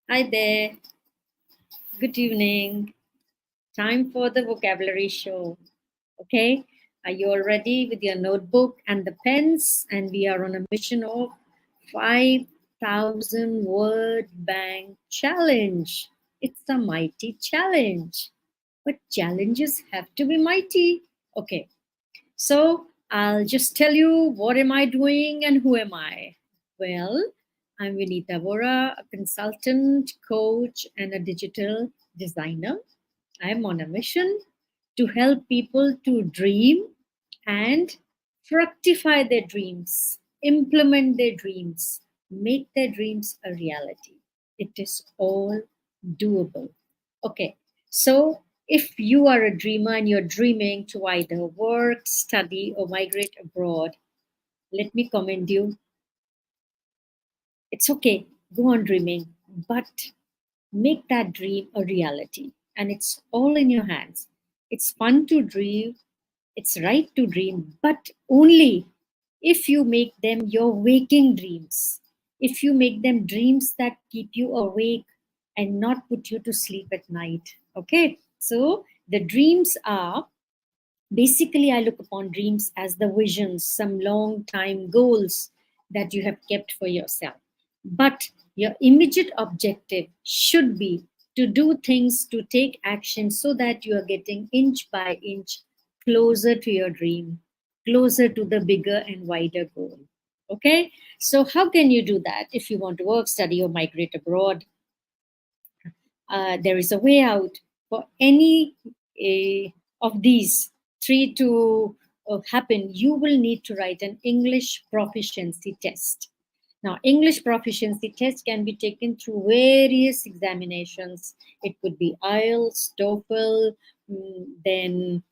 Hi there. Good evening. Time for the vocabulary show. Okay. Are you all ready with your notebook and the pens? And we are on a mission of 5,000 word bank challenge. It's a mighty challenge. But challenges have to be mighty. Okay. So I'll just tell you what am I doing and who am I? Well, I'm Vinita Vora, a consultant, coach, and a digital designer. I'm on a mission to help people to dream and fructify their dreams, implement their dreams, make their dreams a reality. It is all doable. Okay, so if you are a dreamer and you're dreaming to either work, study, or migrate abroad, let me commend you. It's okay, go on dreaming, but make that dream a reality. And it's all in your hands. It's fun to dream, it's right to dream, but only if you make them your waking dreams. If you make them dreams that keep you awake and not put you to sleep at night. Okay, so the dreams are basically, I look upon dreams as the visions, some long time goals that you have kept for yourself. But your immediate objective should be to do things, to take action so that you are getting inch by inch closer to your dream, closer to the bigger and wider goal. Okay, so how can you do that if you want to work, study, or migrate abroad? There is a way out for any of these three to happen. You will need to write an English proficiency test. Now, English proficiency test can be taken through various examinations. It could be IELTS, TOEFL, then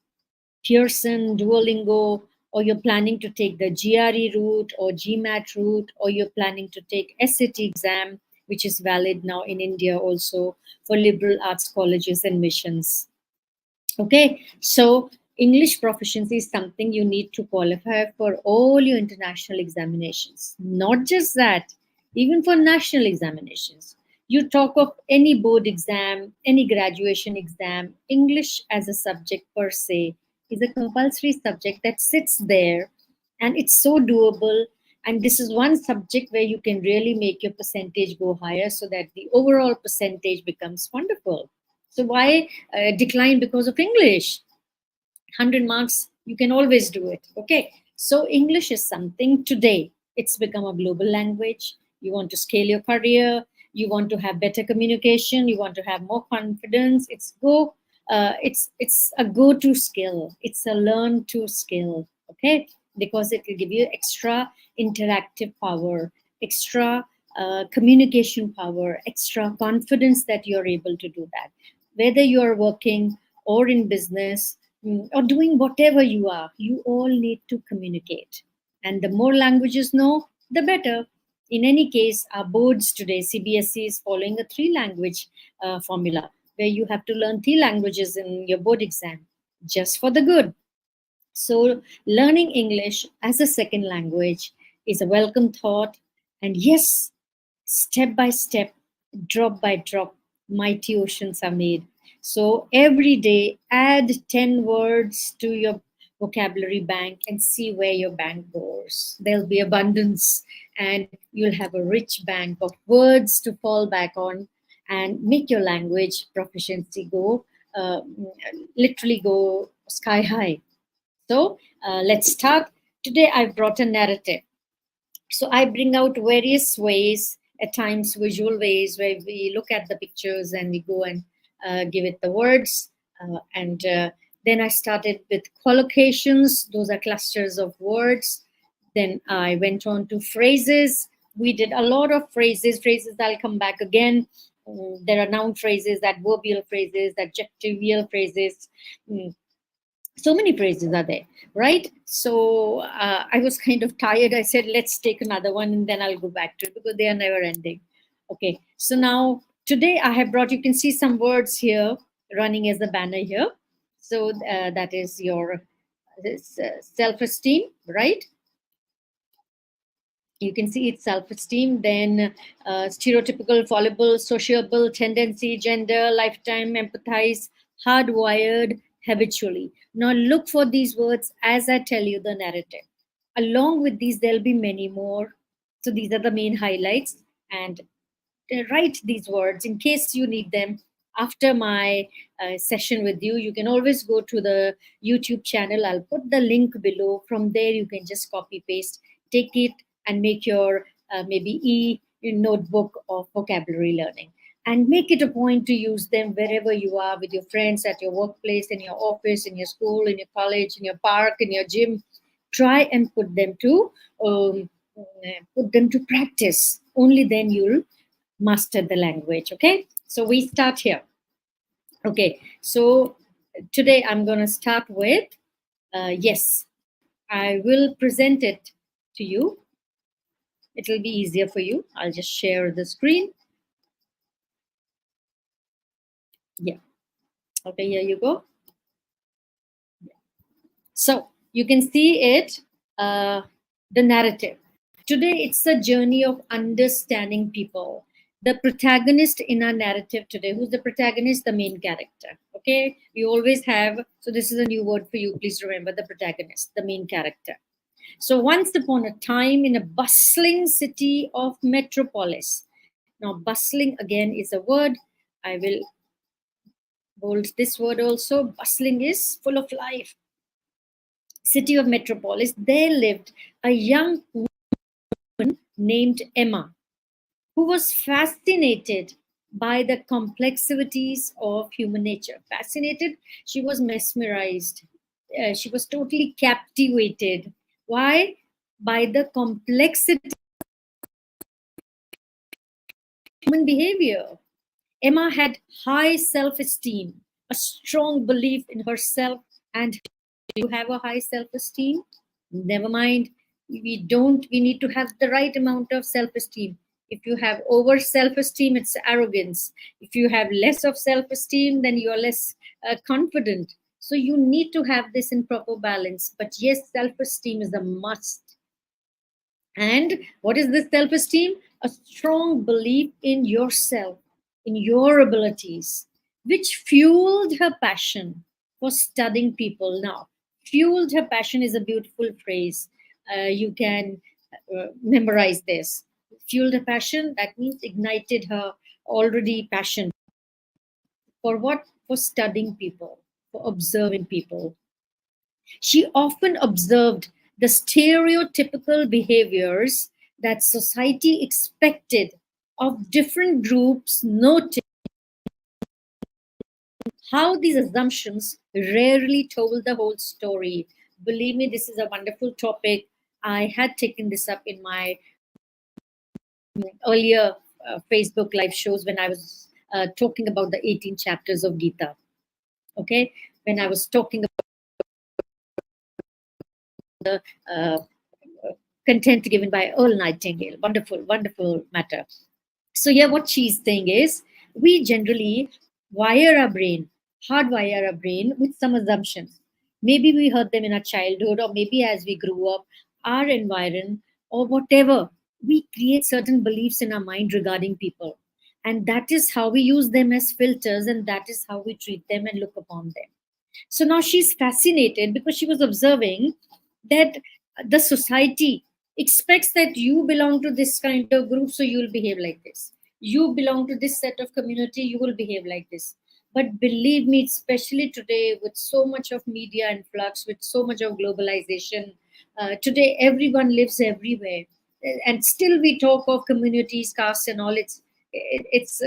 Pearson, Duolingo, or you're planning to take the GRE route or GMAT route, or you're planning to take SAT exam, which is valid now in India also for liberal arts colleges and missions. Okay, so English proficiency is something you need to qualify for all your international examinations. Not just that, even for national examinations. You talk of any board exam, any graduation exam, English as a subject per se is a compulsory subject that sits there, and it's so doable. And this is one subject where you can really make your percentage go higher so that the overall percentage becomes wonderful. So why decline because of English? 100 marks, you can always do it. Okay. So English is something today. It's become a global language. You want to scale your career. You want to have better communication. You want to have more confidence. It's a go-to skill. It's a learn-to skill. Okay, because it will give you extra interactive power, extra communication power, extra confidence that you're able to do that. Whether you're working or in business, or doing whatever you are, you all need to communicate. And the more languages know, the better. In any case, our boards today, CBSE is following a three-language formula where you have to learn three languages in your board exam just for the good. So learning English as a second language is a welcome thought. And yes, step by step, drop by drop, mighty oceans are made. So every day, add 10 words to your vocabulary bank and see where your bank goes. There'll be abundance, and you'll have a rich bank of words to fall back on and make your language proficiency go, literally go sky high. So let's start. Today, I've brought a narrative. So I bring out various ways, at times visual ways, where we look at the pictures and we go and give it the words. And then I started with collocations. Those are clusters of words. Then I went on to phrases. We did a lot of phrases. Phrases, I'll come back again. There are noun phrases, adverbial phrases, adjectival phrases. So many phrases are there, right? So I was kind of tired. I said, let's take another one and then I'll go back to it because they are never ending. Okay, so now today I have brought, you can see some words here running as a banner here. So that is your self-esteem, right? You can see it's self-esteem, then stereotypical, fallible, sociable, tendency, gender, lifetime, empathize, hardwired, habitually. Now look for these words as I tell you the narrative. Along with these, there'll be many more. So these are the main highlights. And write these words in case you need them after my session with you. You can always go to the YouTube channel. I'll put the link below. From there, you can just copy paste, take it, and make your maybe notebook of vocabulary learning. And make it a point to use them wherever you are, with your friends, at your workplace, in your office, in your school, in your college, in your park, in your gym. Try and um, put them to practice. Only then you'll master the language. Okay, so we start here. Okay, so today I'm going to start with yes, I will present it to you. It will be easier for you. I'll just share the screen. Yeah, okay, here you go. So you can see it, the narrative. Today, it's a journey of understanding people. The protagonist in our narrative today, who's the protagonist? The main character. Okay, we always have, so this is a new word for you. Please remember the protagonist, the main character. So, once upon a time, in a bustling city of Metropolis. Now, bustling again is a word. I will bold this word also. Bustling is full of life. City of Metropolis, there lived a young woman named Emma, who was fascinated by the complexities of human nature. Fascinated, she was mesmerized. She was totally captivated. Why? By the complexity of human behavior. Emma had high self-esteem, a strong belief in herself. And you have a high self-esteem? Never mind. We need to have the right amount of self-esteem. If you have over self-esteem, it's arrogance. If you have less of self-esteem, then you are less confident. So you need to have this in proper balance. But yes, self-esteem is a must. And what is this self-esteem? A strong belief in yourself, in your abilities, which fueled her passion for studying people. Now, fueled her passion is a beautiful phrase. You can memorize this. Fueled her passion, that means ignited her already passion. For what? For studying people, for observing people. She often observed the stereotypical behaviors that society expected of different groups, noting how these assumptions rarely told the whole story. Believe me, this is a wonderful topic. I had taken this up in my earlier Facebook live shows when I was talking about the 18 chapters of Gita. Okay, when I was talking about the content given by Earl Nightingale. Wonderful, wonderful matter. So here what she's saying is, we generally wire our brain, hardwire our brain with some assumptions. Maybe we heard them in our childhood, or maybe as we grew up, our environment, or whatever. We create certain beliefs in our mind regarding people. And that is how we use them as filters, and that is how we treat them and look upon them. So now she's fascinated because she was observing that the society expects that you belong to this kind of group, so you'll behave like this. You belong to this set of community, you will behave like this. But believe me, especially today with so much of media influx, with so much of globalization, today everyone lives everywhere. And still we talk of communities, castes and all. It's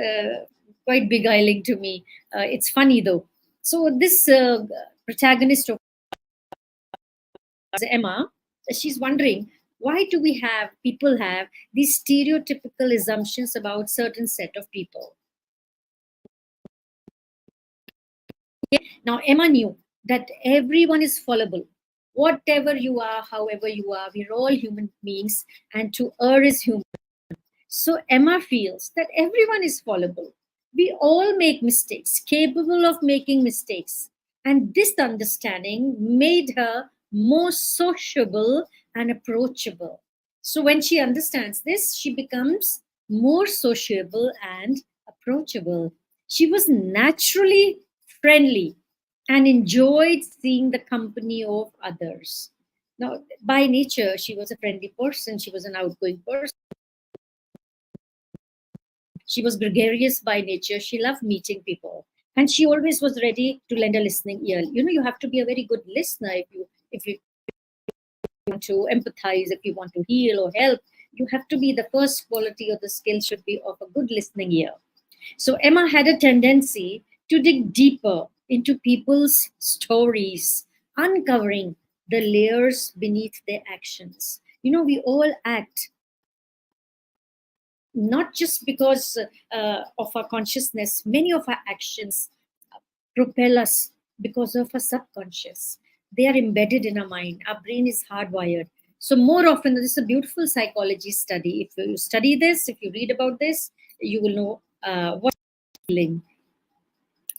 quite beguiling to me. It's funny though. So this protagonist of Emma, she's wondering, why do we have people have these stereotypical assumptions about certain set of people? Now Emma knew that everyone is fallible. Whatever you are, however you are, we're all human beings, and to err is human. So Emma feels that everyone is fallible. We all make mistakes, capable of making mistakes. And this understanding made her more sociable and approachable. So when she understands this, she becomes more sociable and approachable. She was naturally friendly and enjoyed seeing the company of others. Now, by nature, she was a friendly person. She was an outgoing person. She was gregarious by nature. She loved meeting people. And she always was ready to lend a listening ear. You know, you have to be a very good listener if you want to empathize, if you want to heal or help. You have to be, the first quality or the skill should be of a good listening ear. So Emma had a tendency to dig deeper into people's stories, uncovering the layers beneath their actions. You know, we all act not just because of our consciousness. Many of our actions propel us because of our subconscious. They are embedded in our mind. Our brain is hardwired. So more often, this is a beautiful psychology study. If you study this, if you read about this, you will know what feeling.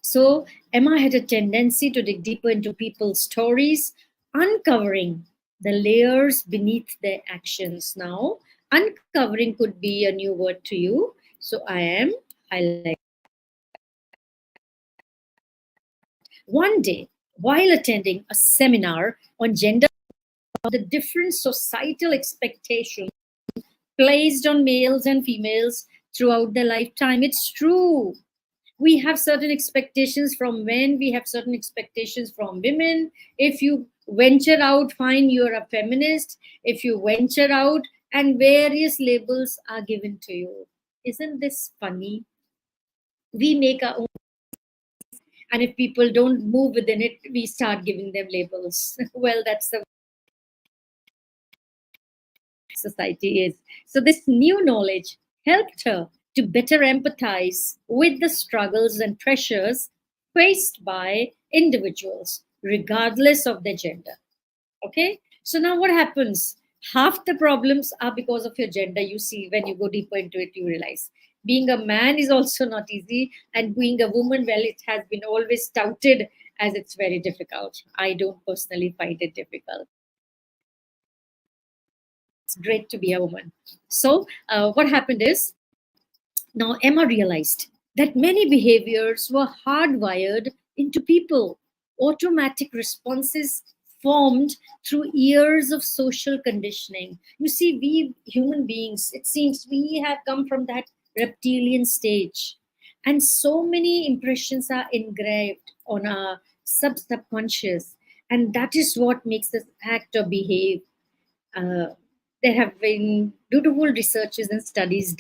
So Emma had a tendency to dig deeper into people's stories, uncovering the layers beneath their actions. Now, uncovering could be a new word to you. So I am highlighting. One day, while attending a seminar on gender, the different societal expectations placed on males and females throughout their lifetime. It's true. We have certain expectations from men, we have certain expectations from women. If you venture out, fine, you're a feminist. If you venture out, and various labels are given to you. Isn't this funny? We make our own, and if people don't move within it, we start giving them labels. Well, that's the society is. So this new knowledge helped her to better empathize with the struggles and pressures faced by individuals, regardless of their gender. Okay? So now what happens? Half the problems are because of your gender. You see, when you go deeper into it, you realize being a man is also not easy, and being a woman, well, it has been always touted as it's very difficult. I don't personally find it difficult. It's great to be a woman. So, what happened is, now Emma realized that many behaviors were hardwired into people, automatic responses formed through years of social conditioning. You see, we human beings, it seems we have come from that reptilian stage. And so many impressions are engraved on our subconscious. And that is what makes us act or behave. Uh, there have been beautiful researches and studies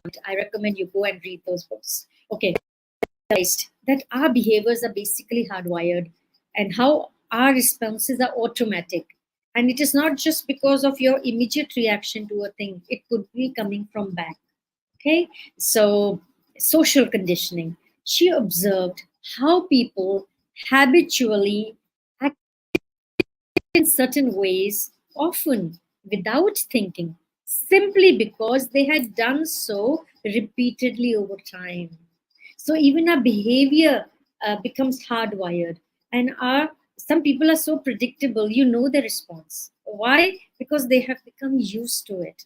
done. I recommend you go and read those books. Okay, that our behaviors are basically hardwired, and how our responses are automatic. And it is not just because of your immediate reaction to a thing, it could be coming from back. Okay, so social conditioning. She observed how people habitually act in certain ways, often without thinking, simply because they had done so repeatedly over time. So even our behavior becomes hardwired, and our some people are so predictable. You know the response. Why? Because they have become used to it.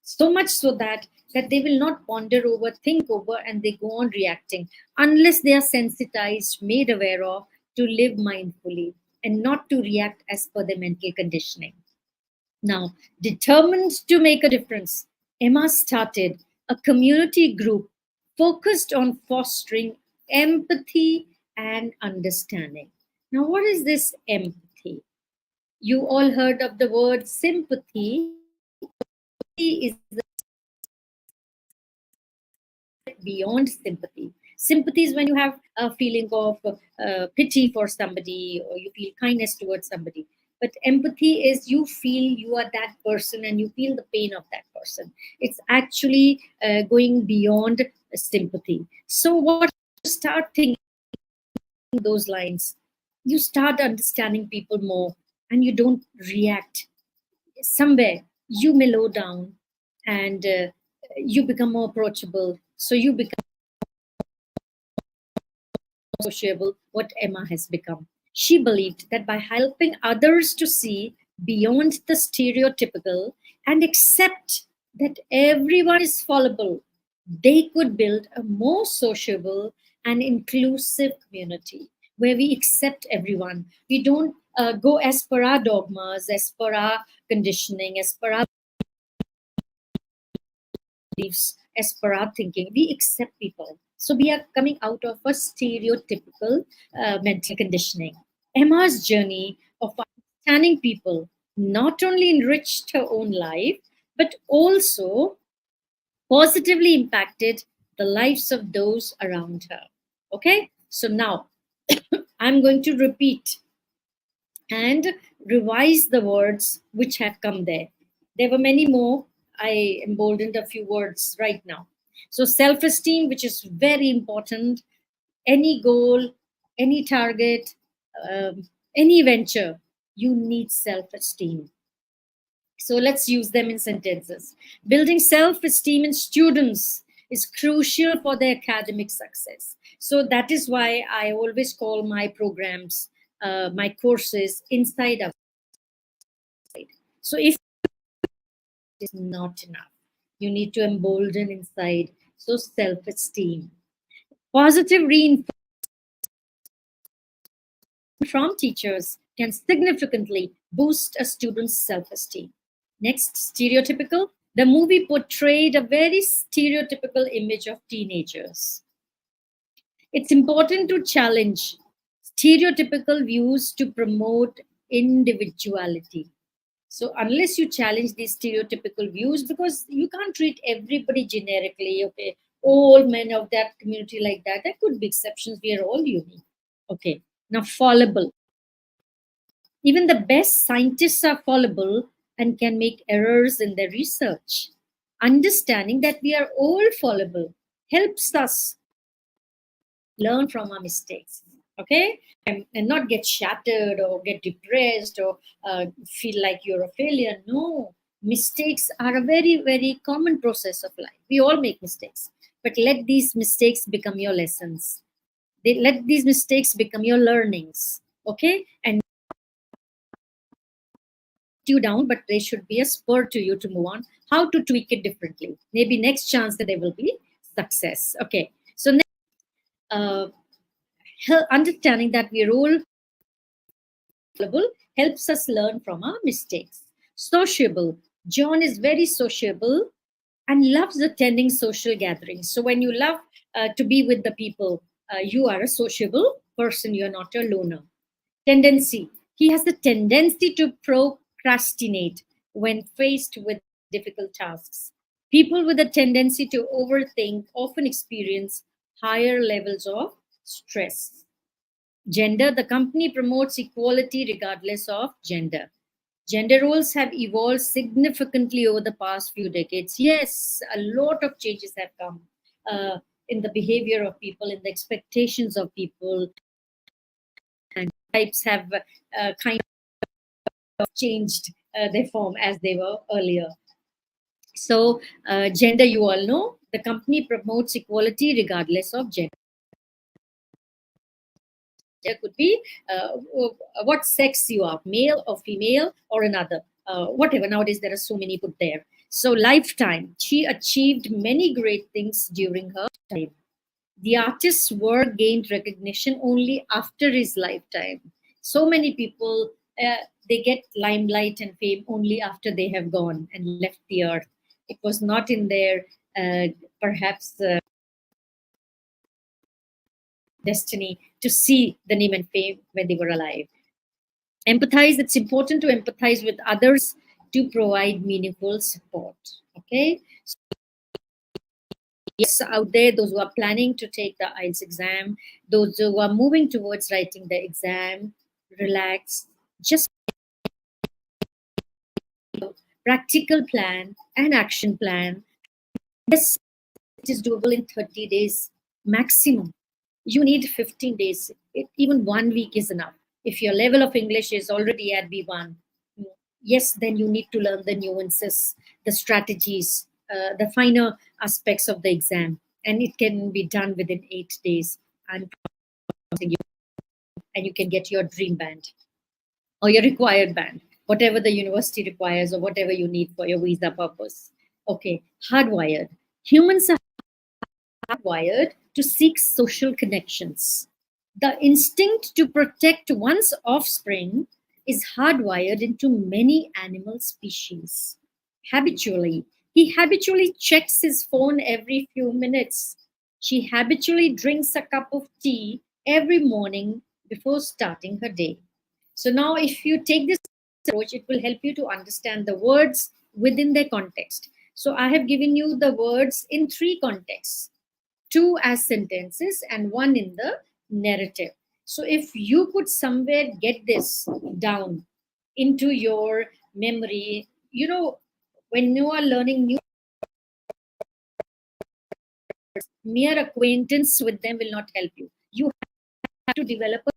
So much so that they will not ponder over, think over, and they go on reacting unless they are sensitized, made aware of, to live mindfully and not to react as per their mental conditioning. Now, determined to make a difference, Emma started a community group focused on fostering empathy and understanding. Now, what is this empathy? You all heard of the word sympathy. Is beyond sympathy. Sympathy is when you have a feeling of pity for somebody, or you feel kindness towards somebody. But empathy is you feel you are that person and you feel the pain of that person. It's actually going beyond sympathy. So, what you start thinking those lines, you start understanding people more, and you don't react. Somewhere you mellow down, and you become more approachable. So, you become sociable, what Emma has become. She believed that by helping others to see beyond the stereotypical and accept that everyone is fallible, they could build a more sociable and inclusive community where we accept everyone. We don't go as per our dogmas, as per our conditioning, as per our beliefs, as per our thinking. We accept people. So we are coming out of a stereotypical mental conditioning. Emma's journey of understanding people not only enriched her own life, but also positively impacted the lives of those around her. Okay, so now I'm going to repeat and revise the words which have come there. There were many more. I emboldened a few words right now. So, self esteem, which is very important, any goal, any target, any venture, you need self esteem. So let's use them in sentences. Building self-esteem in students is crucial for their academic success. So that is why I always call my programs, my courses, inside outside. So if it is not enough, you need to embolden inside. So self-esteem. Positive reinforcement from teachers can significantly boost a student's self-esteem. Next, stereotypical. The movie portrayed a very stereotypical image of teenagers. It's important to challenge stereotypical views to promote individuality. So unless you challenge these stereotypical views, because you can't treat everybody generically, okay, all men of that community like that, there could be exceptions. We are all unique. Okay, now fallible. Even the best scientists are fallible and can make errors in their research. Understanding that we are all fallible helps us learn from our mistakes, okay? And not get shattered or get depressed or feel like you're a failure. No, mistakes are a very, very common process of life. We all make mistakes, but let these mistakes become your lessons. Let these mistakes become your learnings, okay? And you down, but they should be a spur to you to move on. How to tweak it differently? Maybe next chance that there will be success. Okay, so next, uh, understanding that we're all fallible helps us learn from our mistakes. Sociable. John is very sociable and loves attending social gatherings. So when you love to be with the people, you are a sociable person. You're not a loner. Tendency. He has a tendency to procrastinate when faced with difficult tasks. People with a tendency to overthink often experience higher levels of stress. Gender. The company promotes equality regardless of gender. Gender roles have evolved significantly over the past few decades. Yes, a lot of changes have come in the behavior of people, in the expectations of people, and types have kind changed their form as they were earlier. So, gender, you all know, the company promotes equality regardless of gender. There could be what sex you are, male or female or another, whatever. Nowadays, there are so many put there. So, lifetime, she achieved many great things during her time. The artist's work gained recognition only after his lifetime. So many people, they get limelight and fame only after they have gone and left the earth. It was not in their perhaps destiny to see the name and fame when they were alive. Empathize. It's important to empathize with others to provide meaningful support. Okay. Yes, out there, those who are planning to take the IELTS exam, those who are moving towards writing the exam, relax. Just practical plan and action plan. Yes, it is doable in 30 days maximum. You need 15 days. Even 1 week is enough. If your level of English is already at B1, yes, then you need to learn the nuances, the strategies, the finer aspects of the exam. And it can be done within 8 days. And you can get your dream band or your required band. whatever the university requires or whatever you need for your visa purpose. Okay, hardwired. Humans are hardwired to seek social connections. The instinct to protect one's offspring is hardwired into many animal species. Habitually, he habitually checks his phone every few minutes. She habitually drinks a cup of tea every morning before starting her day. So now, if you take this approach, it will help you to understand the words within their context. So I have given you the words in three contexts, two as sentences and one in the narrative. So if you could somewhere get this down into your memory, when you are learning new, mere acquaintance with them will not help you. You have to develop a,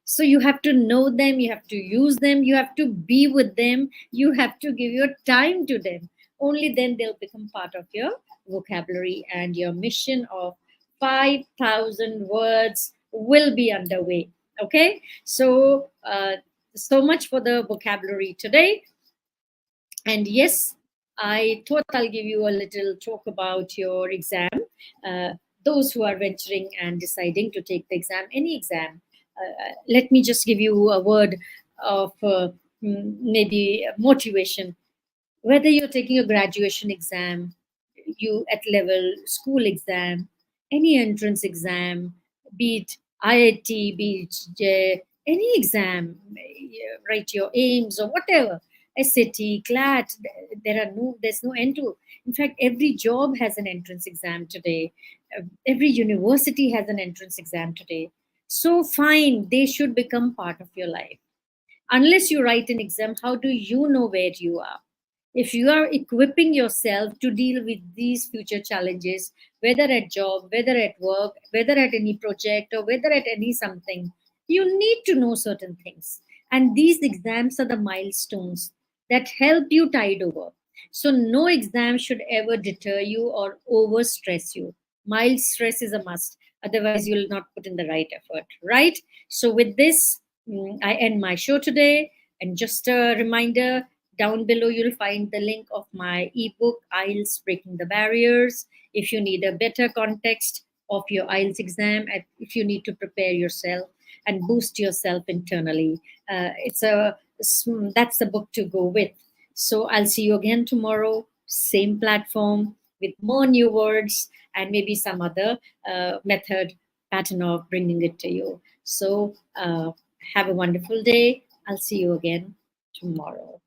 so you have to know them, you have to use them, you have to be with them, you have to give your time to them. Only then they'll become part of your vocabulary, and your mission of 5,000 words will be underway. Okay, so much for the vocabulary today. And yes, I thought I'll give you a little talk about your exam. Uh, those who are venturing and deciding to take the exam, any exam, let me just give you a word of maybe motivation. Whether you're taking a graduation exam, you at level school exam, any entrance exam, be it IIT, be it any exam, write your aims or whatever, SAT, CLAT, there's no end to. In fact, every job has an entrance exam today. Every university has an entrance exam today. So fine, they should become part of your life. Unless you write an exam, how do you know where you are? If you are equipping yourself to deal with these future challenges, whether at job, whether at work, whether at any project, or whether at any something, you need to know certain things. And these exams are the milestones that help you tide over. So no exam should ever deter you or over stress you. Mild stress is a must. Otherwise, you'll not put in the right effort, right? So with this, I end my show today. And just a reminder, down below, you'll find the link of my ebook, IELTS Breaking the Barriers. If you need a better context of your IELTS exam, and if you need to prepare yourself and boost yourself internally, that's the book to go with. So I'll see you again tomorrow, same platform with more new words and maybe some other method, pattern of bringing it to you. So have a wonderful day. I'll see you again tomorrow.